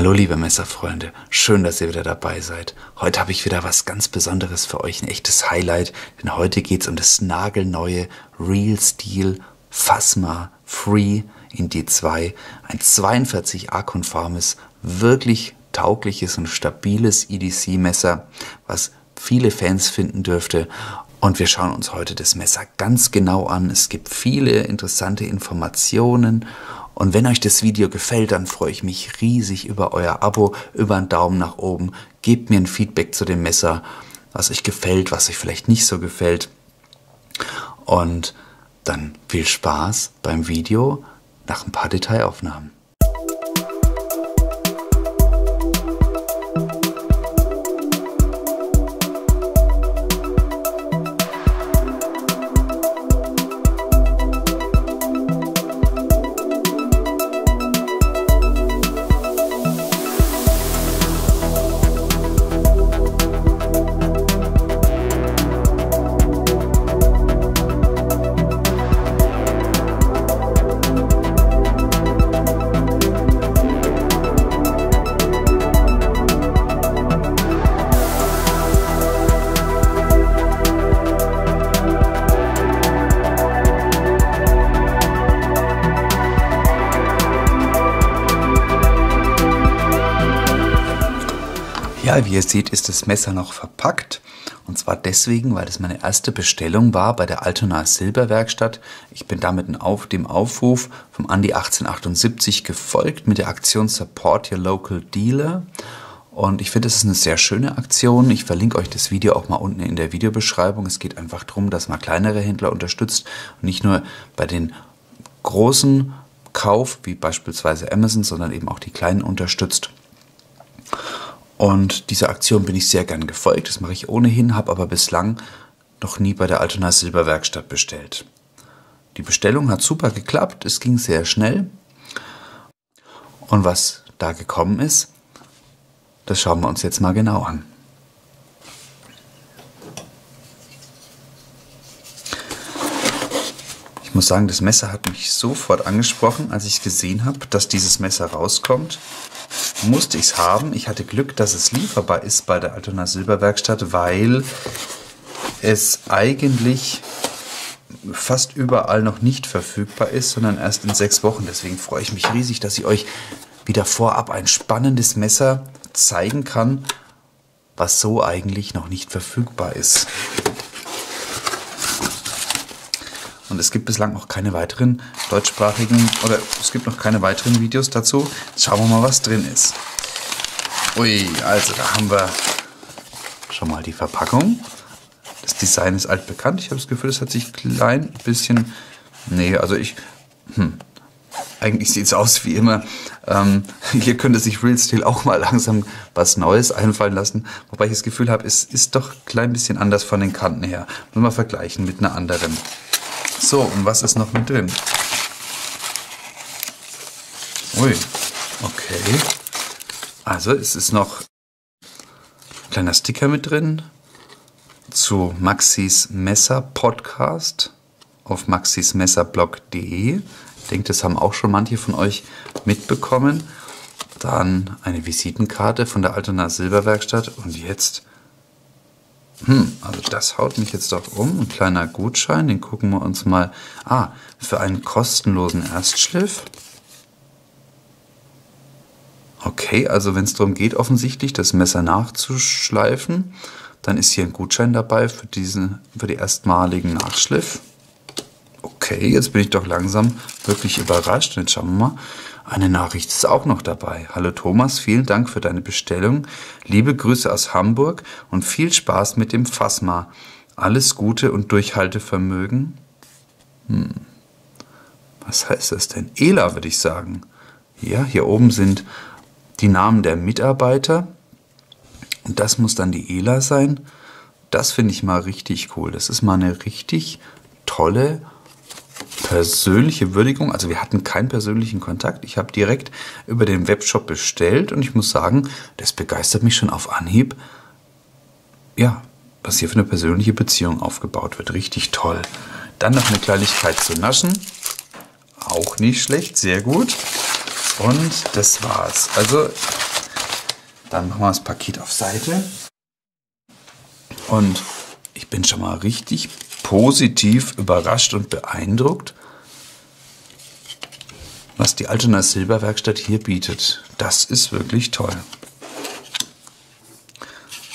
Hallo liebe Messerfreunde, schön, dass ihr wieder dabei seid. Heute habe ich wieder was ganz Besonderes für euch, ein echtes Highlight, denn heute geht es um das nagelneue Real Steel Phasma Free in D2, ein 42A-konformes, wirklich taugliches und stabiles EDC-Messer, was viele Fans finden dürfte. Und wir schauen uns heute das Messer ganz genau an. Es gibt viele interessante Informationen. Und wenn euch das Video gefällt, dann freue ich mich riesig über euer Abo, über einen Daumen nach oben. Gebt mir ein Feedback zu dem Messer, was euch gefällt, was euch vielleicht nicht so gefällt. Und dann viel Spaß beim Video nach ein paar Detailaufnahmen. Ja, wie ihr seht, ist das Messer noch verpackt. Und zwar deswegen, weil das meine erste Bestellung war bei der Altona Silberwerkstatt. Ich bin damit dem Aufruf vom Andi 1878 gefolgt mit der Aktion Support Your Local Dealer. Und ich finde, das ist eine sehr schöne Aktion. Ich verlinke euch das Video auch mal unten in der Videobeschreibung. Es geht einfach darum, dass man kleinere Händler unterstützt und nicht nur bei den großen Kauf, wie beispielsweise Amazon, sondern eben auch die kleinen unterstützt. Und dieser Aktion bin ich sehr gern gefolgt, das mache ich ohnehin, habe aber bislang noch nie bei der Altona Silberwerkstatt bestellt. Die Bestellung hat super geklappt, es ging sehr schnell. Und was da gekommen ist, das schauen wir uns jetzt mal genau an. Ich muss sagen, das Messer hat mich sofort angesprochen, als ich gesehen habe, dass dieses Messer rauskommt. Musste ich es haben. Ich hatte Glück, dass es lieferbar ist bei der Altona Silberwerkstatt, weil es eigentlich fast überall noch nicht verfügbar ist, sondern erst in 6 Wochen. Deswegen freue ich mich riesig, dass ich euch wieder vorab ein spannendes Messer zeigen kann, was so eigentlich noch nicht verfügbar ist. Und es gibt bislang noch keine weiteren deutschsprachigen, oder es gibt noch keine weiteren Videos dazu. Jetzt schauen wir mal, was drin ist. Ui, also da haben wir schon mal die Verpackung. Das Design ist altbekannt. Ich habe das Gefühl, es hat sich ein klein bisschen... Nee, also eigentlich sieht es aus wie immer. Hier könnte sich Real Steel auch mal langsam was Neues einfallen lassen. Wobei ich das Gefühl habe, es ist doch ein klein bisschen anders von den Kanten her. Nur mal vergleichen mit einer anderen. So, und was ist noch mit drin? Ui, okay. Also es ist noch ein kleiner Sticker mit drin zu Maxis Messer Podcast auf maxismesserblog.de. Ich denke, das haben auch schon manche von euch mitbekommen. Dann eine Visitenkarte von der Altona Silberwerkstatt und jetzt... Also das haut mich jetzt doch um. Ein kleiner Gutschein, den gucken wir uns mal... für einen kostenlosen Erstschliff. Okay, also wenn es darum geht, offensichtlich das Messer nachzuschleifen, dann ist hier ein Gutschein dabei für die erstmaligen Nachschliff. Okay, jetzt bin ich doch langsam wirklich überrascht. Jetzt schauen wir mal. Eine Nachricht ist auch noch dabei. Hallo Thomas, vielen Dank für deine Bestellung. Liebe Grüße aus Hamburg und viel Spaß mit dem Phasma. Alles Gute und Durchhaltevermögen. Was heißt das denn? ELA, würde ich sagen. Ja, hier oben sind die Namen der Mitarbeiter. Und das muss dann die ELA sein. Das finde ich mal richtig cool. Das ist mal eine richtig tolle persönliche Würdigung. Also wir hatten keinen persönlichen Kontakt. Ich habe direkt über den Webshop bestellt und ich muss sagen, das begeistert mich schon auf Anhieb. Ja, was hier für eine persönliche Beziehung aufgebaut wird. Richtig toll. Dann noch eine Kleinigkeit zu naschen. Auch nicht schlecht, sehr gut. Und das war's. Also Dann machen wir das Paket auf Seite. Und ich bin schon mal richtig positiv überrascht und beeindruckt, was die Altona Silberwerkstatt hier bietet. Das ist wirklich toll.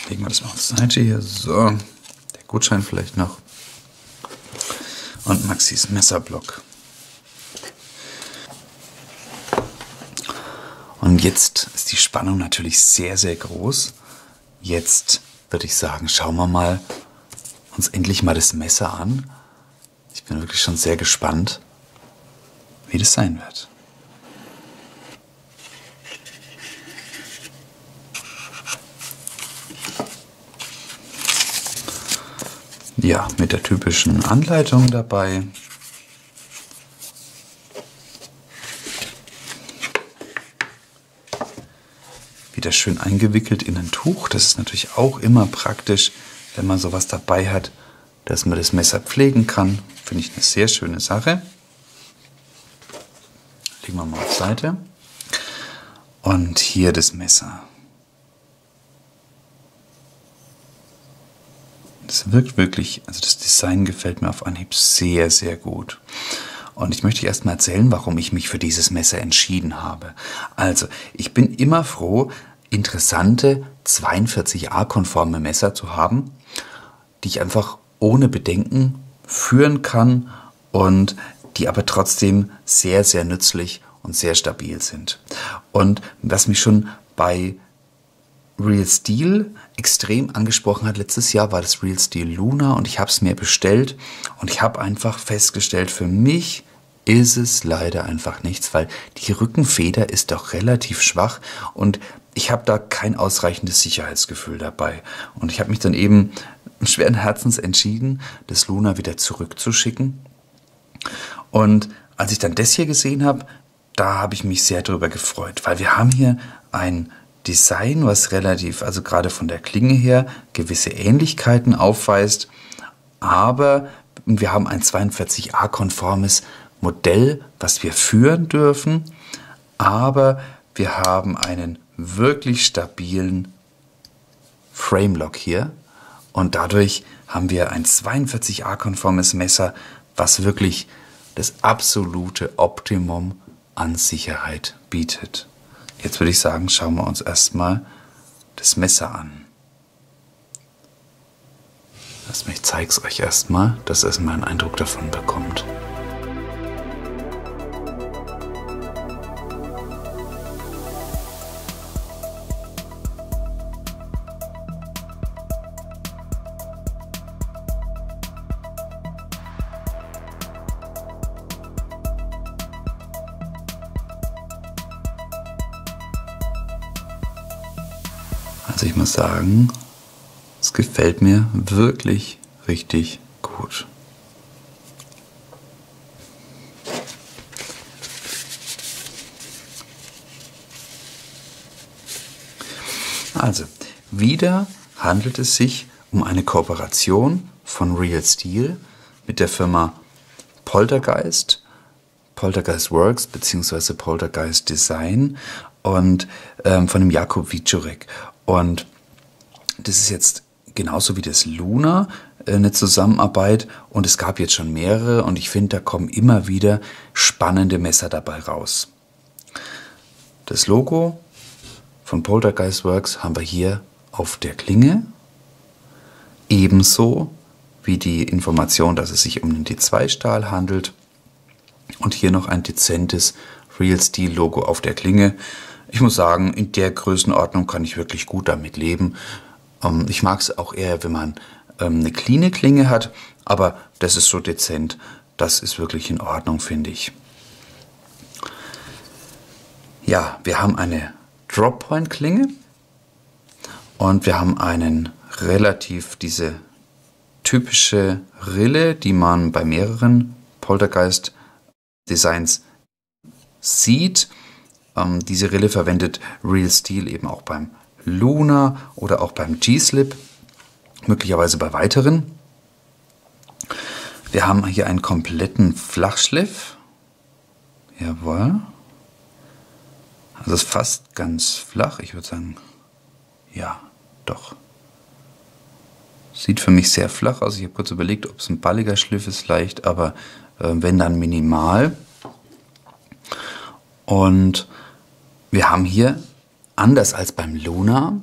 Legen wir das mal auf Seite hier. So, der Gutschein vielleicht noch. Und Maxis Messerblock. Und jetzt ist die Spannung natürlich sehr, sehr groß. Jetzt würde ich sagen, schauen wir mal uns endlich mal das Messer an. Ich bin wirklich schon sehr gespannt, wie das sein wird. Ja, mit der typischen Anleitung dabei. Wieder schön eingewickelt in ein Tuch. Das ist natürlich auch immer praktisch, wenn man sowas dabei hat, dass man das Messer pflegen kann. Finde ich eine sehr schöne Sache. Legen wir mal auf Seite. Und hier das Messer. Das wirkt wirklich, also das Design gefällt mir auf Anhieb sehr, sehr gut. Und ich möchte erst mal erzählen, warum ich mich für dieses Messer entschieden habe. Also, ich bin immer froh, interessante 42A-konforme Messer zu haben, die ich einfach ohne Bedenken führen kann und die aber trotzdem sehr, sehr nützlich und sehr stabil sind. Und was mich schon bei Real Steel extrem angesprochen hat letztes Jahr, war das Real Steel Luna und ich habe es mir bestellt und ich habe einfach festgestellt, für mich ist es leider einfach nichts, weil die Rückenfeder ist doch relativ schwach und ich habe da kein ausreichendes Sicherheitsgefühl dabei. Und ich habe mich dann eben schweren Herzens entschieden, das Luna wieder zurückzuschicken. Und als ich dann das hier gesehen habe, da habe ich mich sehr darüber gefreut, weil wir haben hier ein Design, was relativ, also gerade von der Klinge her, gewisse Ähnlichkeiten aufweist, aber wir haben ein 42A-konformes Modell, was wir führen dürfen, aber wir haben einen wirklich stabilen Framelock hier und dadurch haben wir ein 42A-konformes Messer, was wirklich das absolute Optimum an Sicherheit bietet. Jetzt würde ich sagen, schauen wir uns erstmal das Messer an. Ich zeige es euch erstmal, dass ihr erstmal einen Eindruck davon bekommt. Also ich muss sagen, es gefällt mir wirklich richtig gut. Also, wieder handelt es sich um eine Kooperation von Real Steel mit der Firma Poltergeist, Poltergeist Works bzw. Poltergeist Design und von dem Jakub Wieczorek. Und das ist jetzt genauso wie das Luna eine Zusammenarbeit und es gab jetzt schon mehrere und ich finde, da kommen immer wieder spannende Messer dabei raus. Das Logo von Poltergeist Works haben wir hier auf der Klinge, ebenso wie die Information, dass es sich um den D2-Stahl handelt und hier noch ein dezentes Real Steel Logo auf der Klinge. Ich muss sagen, in der Größenordnung kann ich wirklich gut damit leben. Ich mag es auch eher, wenn man eine cleane Klinge hat, aber das ist so dezent. Das ist wirklich in Ordnung, finde ich. Ja, wir haben eine Drop-Point-Klinge und wir haben diese typische Rille, die man bei mehreren Poltergeist-Designs sieht. Diese Rille verwendet Real Steel eben auch beim Luna oder auch beim G-Slip, möglicherweise bei weiteren. Wir haben hier einen kompletten Flachschliff. Jawohl. Also es ist fast ganz flach, ich würde sagen Ja, doch. Sieht für mich sehr flach aus. Ich habe kurz überlegt, ob es ein balliger Schliff ist, leicht, aber wenn dann minimal. Und wir haben hier, anders als beim Luna,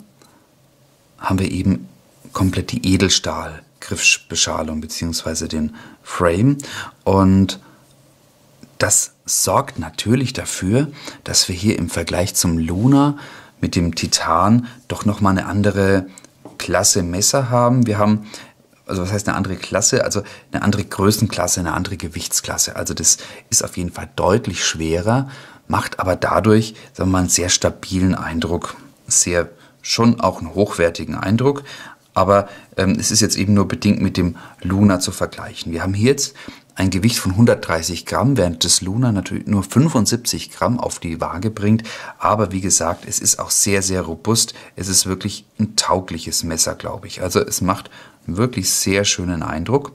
haben wir eben komplett die Edelstahl-Griffbeschalung bzw. den Frame. Und das sorgt natürlich dafür, dass wir hier im Vergleich zum Luna mit dem Titan doch nochmal eine andere Klasse Messer haben. Wir haben, also was heißt eine andere Klasse? Also eine andere Größenklasse, eine andere Gewichtsklasse. Also das ist auf jeden Fall deutlich schwerer, macht aber dadurch, sagen wir mal, einen sehr stabilen Eindruck. Schon auch einen hochwertigen Eindruck. Aber es ist jetzt eben nur bedingt mit dem Luna zu vergleichen. Wir haben hier jetzt ein Gewicht von 130 Gramm, während das Luna natürlich nur 75 Gramm auf die Waage bringt. Aber wie gesagt, es ist auch sehr, sehr robust. Es ist wirklich ein taugliches Messer, glaube ich. Also es macht einen wirklich sehr schönen Eindruck.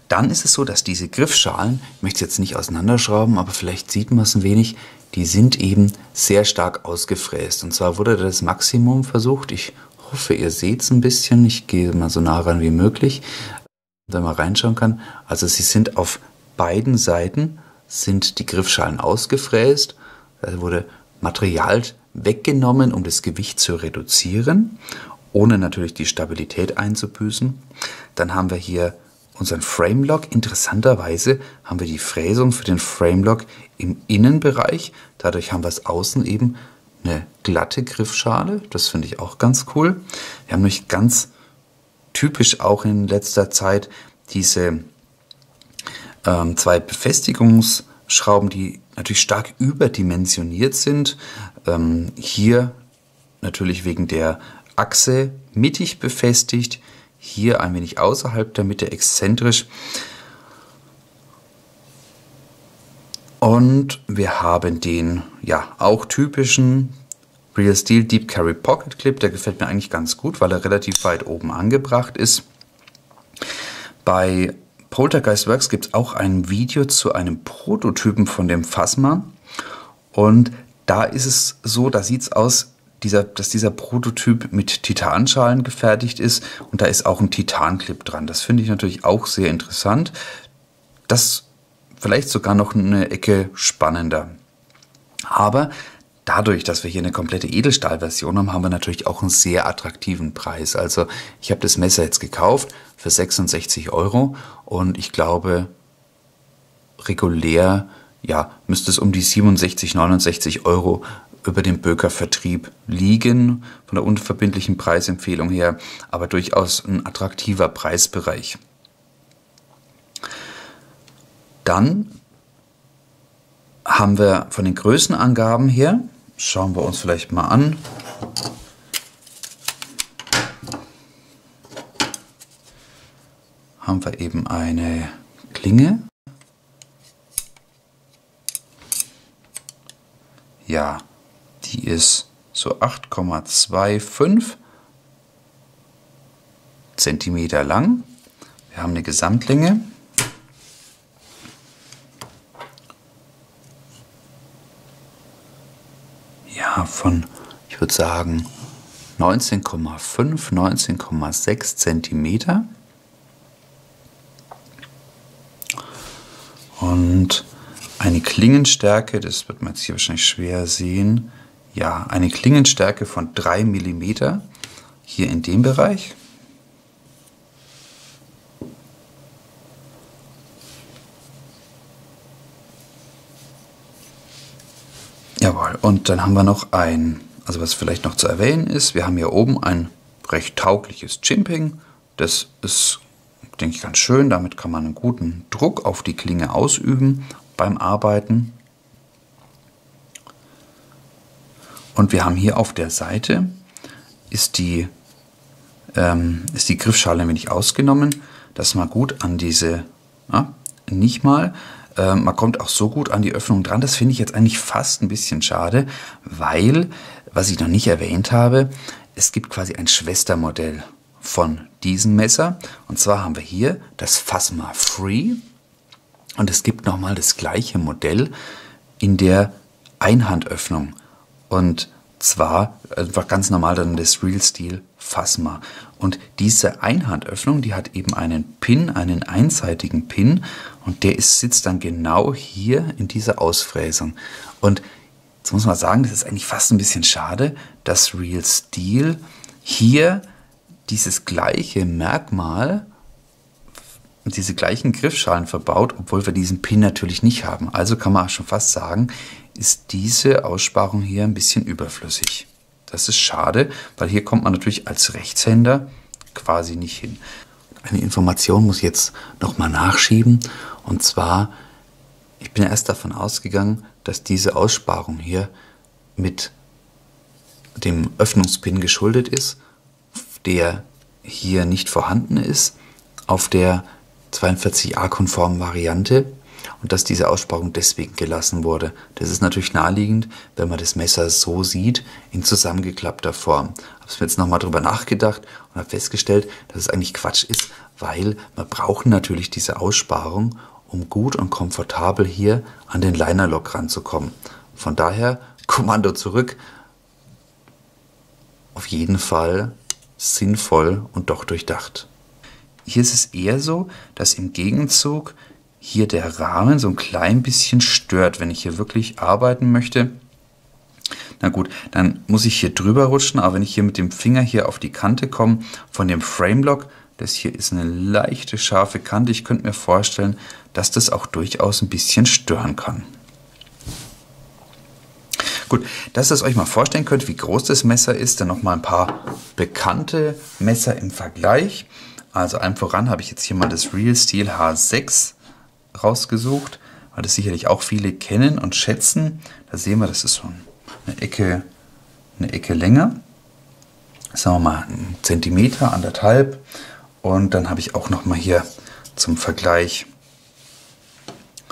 Dann ist es so, dass diese Griffschalen, ich möchte es jetzt nicht auseinanderschrauben, aber vielleicht sieht man es ein wenig, die sind eben sehr stark ausgefräst. Und zwar wurde das Maximum versucht. Ich hoffe, ihr seht es ein bisschen. Ich gehe mal so nah ran wie möglich, wenn man reinschauen kann. Also sie sind auf beiden Seiten, sind die Griffschalen ausgefräst. Da wurde Material weggenommen, um das Gewicht zu reduzieren, ohne natürlich die Stabilität einzubüßen. Dann haben wir hier unseren Framelock. Interessanterweise haben wir die Fräsung für den Framelock im Innenbereich. Dadurch haben wir es außen eben eine glatte Griffschale. Das finde ich auch ganz cool. Wir haben nämlich ganz typisch auch in letzter Zeit diese zwei Befestigungsschrauben, die natürlich stark überdimensioniert sind. Hier natürlich wegen der Achse mittig befestigt, hier ein wenig außerhalb der Mitte exzentrisch. Und wir haben den ja auch typischen Real Steel Deep Carry Pocket Clip. Der gefällt mir eigentlich ganz gut, weil er relativ weit oben angebracht ist. Bei Poltergeist Works gibt es auch ein Video zu einem Prototypen von dem Phasma. Und da ist es so, da sieht es aus, dass dieser Prototyp mit Titanschalen gefertigt ist. Und da ist auch ein Titanclip dran. Das finde ich natürlich auch sehr interessant. Das vielleicht sogar noch eine Ecke spannender. Aber dadurch, dass wir hier eine komplette Edelstahlversion haben, haben wir natürlich auch einen sehr attraktiven Preis. Also ich habe das Messer jetzt gekauft für 66 € und ich glaube, regulär müsste es um die 67, 69 € über den Böker Vertrieb liegen, von der unverbindlichen Preisempfehlung her, aber durchaus ein attraktiver Preisbereich. Dann haben wir von den Größenangaben her, schauen wir uns vielleicht mal an, haben wir eben eine Klinge. Ja, die ist so 8,25 Zentimeter lang. Wir haben eine Gesamtlänge von, ich würde sagen, 19,5, 19,6 Zentimeter. Und eine Klingenstärke, das wird man jetzt hier wahrscheinlich schwer sehen, ja, eine Klingenstärke von 3 mm hier in dem Bereich. Jawohl, und dann haben wir noch also was vielleicht noch zu erwähnen ist, wir haben hier oben ein recht taugliches Chimping. Das ist, denke ich, ganz schön. Damit kann man einen guten Druck auf die Klinge ausüben beim Arbeiten. Und wir haben hier auf der Seite ist die Griffschale ein wenig ausgenommen, dass man gut an diese, man kommt auch so gut an die Öffnung dran. Das finde ich jetzt eigentlich fast ein bisschen schade, weil, was ich noch nicht erwähnt habe, es gibt quasi ein Schwestermodell von diesem Messer. Und zwar haben wir hier das Phasma Free. Und es gibt nochmal das gleiche Modell in der Einhandöffnung. Und zwar einfach ganz normal dann das Real Steel Phasma. Und diese Einhandöffnung, die hat eben einen Pin, einen einseitigen Pin, und der sitzt dann genau hier in dieser Ausfräsung. Und jetzt muss man sagen, das ist eigentlich fast ein bisschen schade, dass Real Steel hier dieses gleiche Merkmal, diese gleichen Griffschalen verbaut, obwohl wir diesen Pin natürlich nicht haben. Also kann man schon fast sagen, ist diese Aussparung hier ein bisschen überflüssig. Das ist schade, weil hier kommt man natürlich als Rechtshänder quasi nicht hin. Eine Information muss ich jetzt nochmal nachschieben, und zwar, ich bin erst davon ausgegangen, dass diese Aussparung hier mit dem Öffnungspin geschuldet ist, der hier nicht vorhanden ist auf der 42a-konformen Variante, und dass diese Aussparung deswegen gelassen wurde. Das ist natürlich naheliegend, wenn man das Messer so sieht, in zusammengeklappter Form. Ich habe mir jetzt nochmal drüber nachgedacht und habe festgestellt, dass es eigentlich Quatsch ist, weil wir brauchen natürlich diese Aussparung, um gut und komfortabel hier an den Linerlock ranzukommen. Von daher, Kommando zurück, auf jeden Fall sinnvoll und doch durchdacht. Hier ist es eher so, dass im Gegenzug hier der Rahmen so ein klein bisschen stört, wenn ich hier wirklich arbeiten möchte. Na gut, dann muss ich hier drüber rutschen, aber wenn ich hier mit dem Finger hier auf die Kante komme von dem Framelock, das hier ist eine leichte, scharfe Kante. Ich könnte mir vorstellen, dass das auch durchaus ein bisschen stören kann. Gut, dass ihr es euch mal vorstellen könnt, wie groß das Messer ist, dann nochmal ein paar bekannte Messer im Vergleich. Also allem voran habe ich jetzt hier mal das Real Steel H6 rausgesucht, weil das sicherlich auch viele kennen und schätzen. Da sehen wir, das ist so eine Ecke länger. Sagen wir mal 1 Zentimeter, 1,5. Und dann habe ich auch noch mal hier zum Vergleich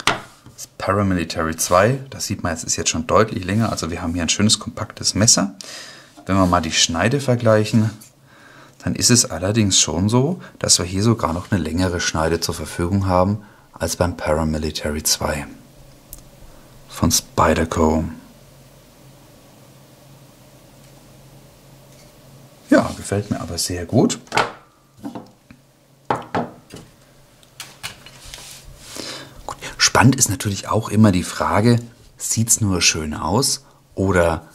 das Paramilitary 2. Das sieht man, es ist jetzt schon deutlich länger. Also wir haben hier ein schönes, kompaktes Messer. Wenn wir mal die Schneide vergleichen, dann ist es allerdings schon so, dass wir hier sogar noch eine längere Schneide zur Verfügung haben als beim Paramilitary 2 von Spyderco. Ja, gefällt mir aber sehr gut. Gut. Spannend ist natürlich auch immer die Frage, sieht es nur schön aus oder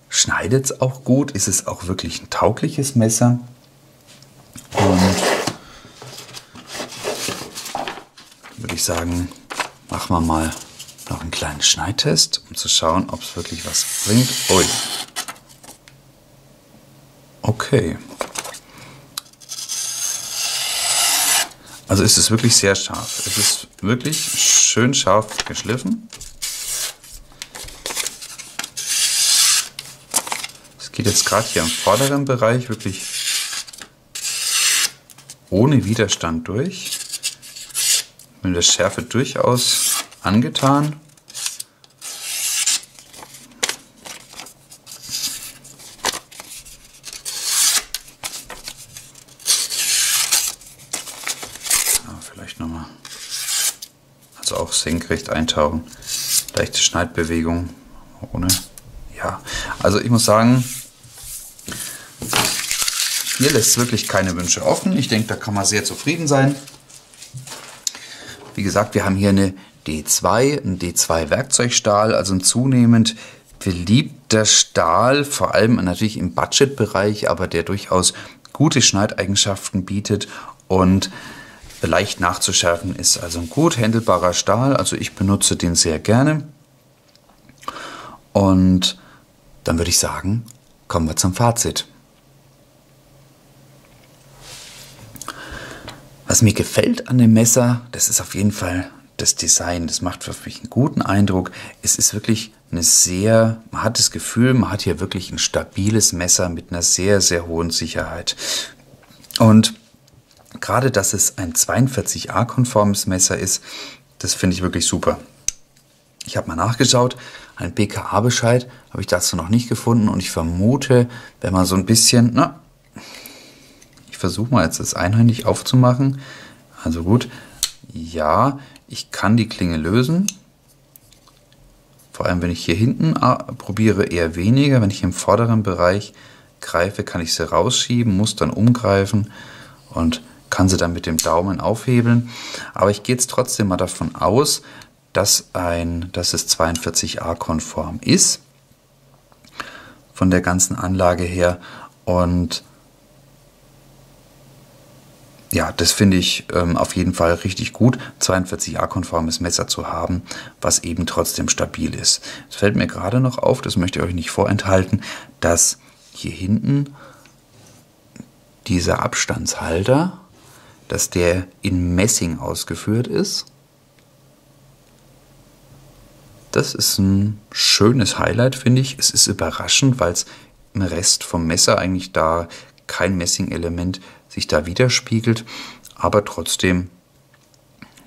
schneidet es auch gut? Ist es auch wirklich ein taugliches Messer? Und würde ich sagen, machen wir mal noch einen kleinen Schneidtest, um zu schauen, ob es wirklich was bringt. Ui. Okay. Also ist es wirklich sehr scharf. Es ist wirklich schön scharf geschliffen. Es geht jetzt gerade hier im vorderen Bereich wirklich ohne Widerstand durch. Ich bin der Schärfe durchaus angetan. Vielleicht nochmal. Also auch senkrecht eintauchen. Leichte Schneidbewegung. Ohne. Ja, also ich muss sagen, hier lässt es wirklich keine Wünsche offen. Ich denke, da kann man sehr zufrieden sein. Wie gesagt, wir haben hier eine D2, einen D2 Werkzeugstahl, also ein zunehmend beliebter Stahl, vor allem natürlich im Budgetbereich, aber der durchaus gute Schneideigenschaften bietet und leicht nachzuschärfen ist. Also ein gut handelbarer Stahl, also ich benutze den sehr gerne. Und dann würde ich sagen, kommen wir zum Fazit. Was mir gefällt an dem Messer, das ist auf jeden Fall das Design. Das macht für mich einen guten Eindruck. Es ist wirklich man hat das Gefühl, man hat hier wirklich ein stabiles Messer mit einer sehr, sehr hohen Sicherheit. Und gerade, dass es ein 42a-konformes Messer ist, das finde ich wirklich super. Ich habe mal nachgeschaut, einen BKA-Bescheid habe ich dazu noch nicht gefunden und ich vermute, wenn man so ein bisschen, ich versuche mal jetzt das einhändig aufzumachen. Also gut, ja, ich kann die Klinge lösen. Vor allem, wenn ich hier hinten probiere, eher weniger. Wenn ich im vorderen Bereich greife, kann ich sie rausschieben, muss dann umgreifen und kann sie dann mit dem Daumen aufhebeln. Aber ich gehe jetzt trotzdem mal davon aus, dass es 42a konform ist, von der ganzen Anlage her. Und ja, das finde ich auf jeden Fall richtig gut, 42a-konformes Messer zu haben, was eben trotzdem stabil ist. Es fällt mir gerade noch auf, das möchte ich euch nicht vorenthalten, dass hier hinten dieser Abstandshalter, dass der in Messing ausgeführt ist. Das ist ein schönes Highlight, finde ich. Es ist überraschend, weil es im Rest vom Messer eigentlich da kein Messing-Element sich da widerspiegelt, aber trotzdem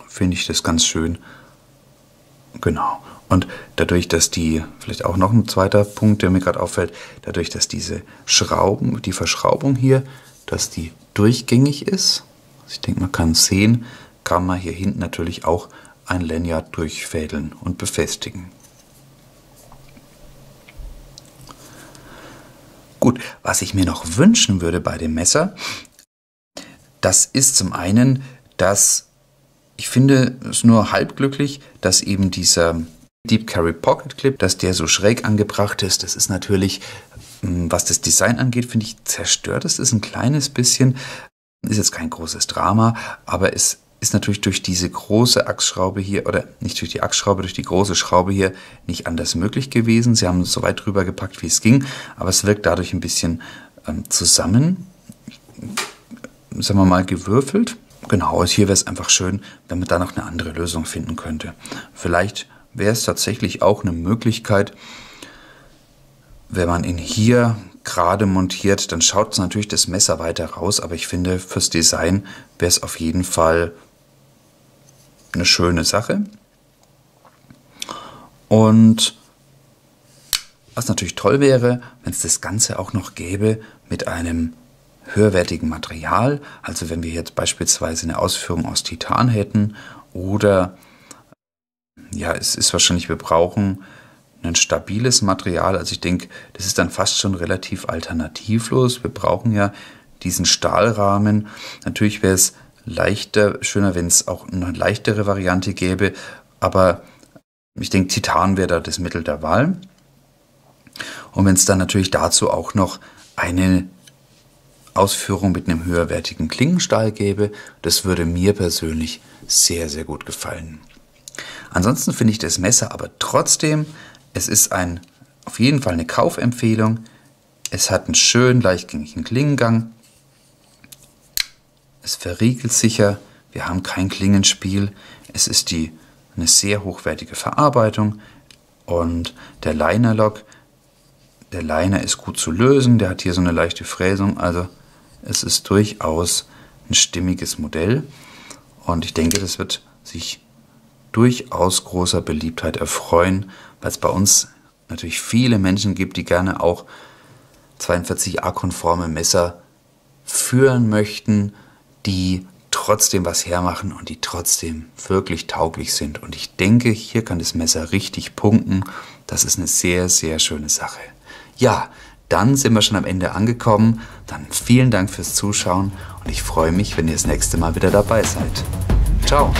finde ich das ganz schön. Genau. Und dadurch, dass vielleicht auch noch ein zweiter Punkt, der mir gerade auffällt, dadurch, dass diese Schrauben, die Verschraubung hier, dass die durchgängig ist, ich denke, man kann es sehen, kann man hier hinten natürlich auch ein Lanyard durchfädeln und befestigen. Gut, was ich mir noch wünschen würde bei dem Messer, das ist zum einen, dass ich finde es nur halb glücklich, dass eben dieser Deep Carry Pocket Clip, dass der so schräg angebracht ist. Das ist natürlich, was das Design angeht, finde ich, zerstört es ist ein kleines bisschen. Ist jetzt kein großes Drama, aber es ist natürlich durch diese große Achsschraube hier, oder nicht durch die Achsschraube, durch die große Schraube hier nicht anders möglich gewesen. Sie haben es so weit drüber gepackt, wie es ging, aber es wirkt dadurch ein bisschen zusammen, sagen wir mal, gewürfelt. Genau, hier wäre es einfach schön, wenn man da noch eine andere Lösung finden könnte. Vielleicht wäre es tatsächlich auch eine Möglichkeit, wenn man ihn hier gerade montiert, dann schaut natürlich das Messer weiter raus, aber ich finde, fürs Design wäre es auf jeden Fall eine schöne Sache. Und was natürlich toll wäre, wenn es das Ganze auch noch gäbe mit einem höherwertigen Material, also wenn wir jetzt beispielsweise eine Ausführung aus Titan hätten oder ja, es ist wahrscheinlich, wir brauchen ein stabiles Material, also ich denke, das ist dann fast schon relativ alternativlos. Wir brauchen ja diesen Stahlrahmen. Natürlich wäre es schöner, wenn es auch eine leichtere Variante gäbe, aber ich denke, Titan wäre da das Mittel der Wahl. Und wenn es dann natürlich dazu auch noch eine Ausführung mit einem höherwertigen Klingenstahl gäbe, das würde mir persönlich sehr, sehr gut gefallen. Ansonsten finde ich das Messer aber trotzdem, es ist auf jeden Fall eine Kaufempfehlung. Es hat einen schönen, leichtgängigen Klingengang. Es verriegelt sicher. Wir haben kein Klingenspiel. Es ist eine sehr hochwertige Verarbeitung. Und der Liner-Lock, der Liner ist gut zu lösen. Der hat hier so eine leichte Fräsung. Also es ist durchaus ein stimmiges Modell. Und ich denke, das wird sich durchaus großer Beliebtheit erfreuen, weil es bei uns natürlich viele Menschen gibt, die gerne auch 42a-konforme Messer führen möchten, die trotzdem was hermachen und die trotzdem wirklich tauglich sind. Und ich denke, hier kann das Messer richtig punkten. Das ist eine sehr, sehr schöne Sache. Ja, dann sind wir schon am Ende angekommen. Dann vielen Dank fürs Zuschauen und ich freue mich, wenn ihr das nächste Mal wieder dabei seid. Ciao!